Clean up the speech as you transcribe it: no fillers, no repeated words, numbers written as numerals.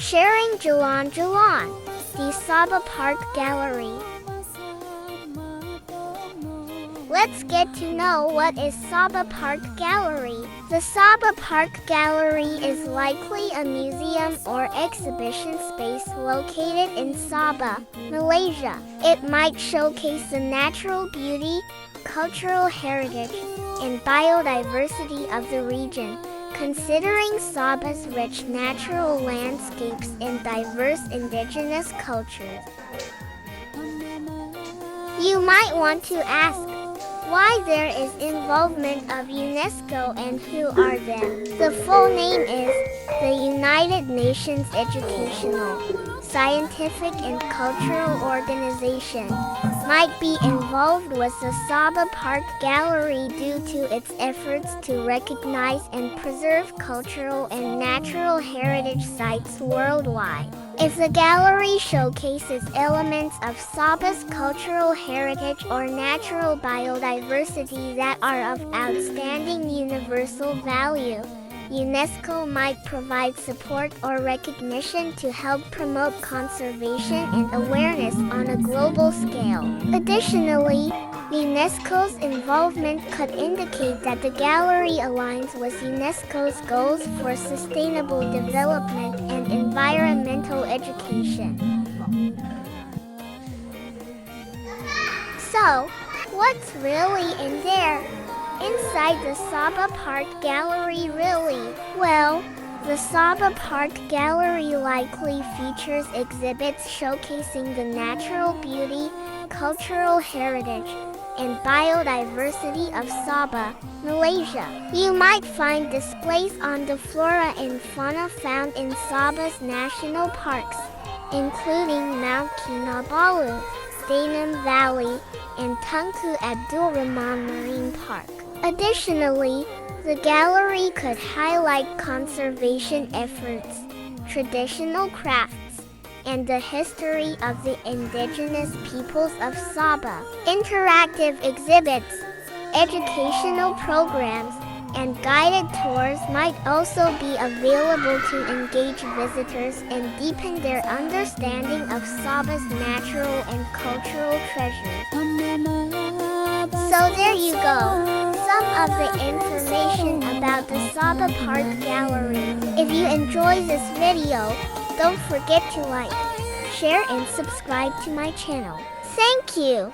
Sharing Jalan Jalan, the Sabah Park Gallery. Let's get to know what is Sabah Park Gallery. The Sabah Park Gallery is likely a museum or exhibition space located in Sabah, Malaysia. It might showcase the natural beauty, cultural heritage, and biodiversity of the region. Considering Sabah's rich natural landscapes and diverse indigenous cultures. You might want to ask why there is involvement of UNESCO and who are them. The full name is the United Nations Educational, Scientific and Cultural Organization. Might be involved with the Sabah Park Gallery due to its efforts to recognize and preserve cultural and natural heritage sites worldwide. If the gallery showcases elements of Sabah's cultural heritage or natural biodiversity that are of outstanding universal value, UNESCO might provide support or recognition to help promote conservation and awareness on a global scale. Additionally, UNESCO's involvement could indicate that the gallery aligns with UNESCO's goals for sustainable development and environmental education. So, what's really in there? Inside the Sabah Park Gallery really? Well, the Sabah Park Gallery likely features exhibits showcasing the natural beauty, cultural heritage, and biodiversity of Sabah, Malaysia. You might find displays on the flora and fauna found in Sabah's national parks, including Mount Kinabalu, Danam Valley, and Tunku Abdul Rahman Marine Park. Additionally, the gallery could highlight conservation efforts, traditional crafts, and the history of the indigenous peoples of Sabah. Interactive exhibits, educational programs, and guided tours might also be available to engage visitors and deepen their understanding of Sabah's natural and cultural treasures. So there you go. Some of the information about the Sabah Park Gallery. If you enjoy this video, don't forget to like, share and subscribe to my channel. Thank you!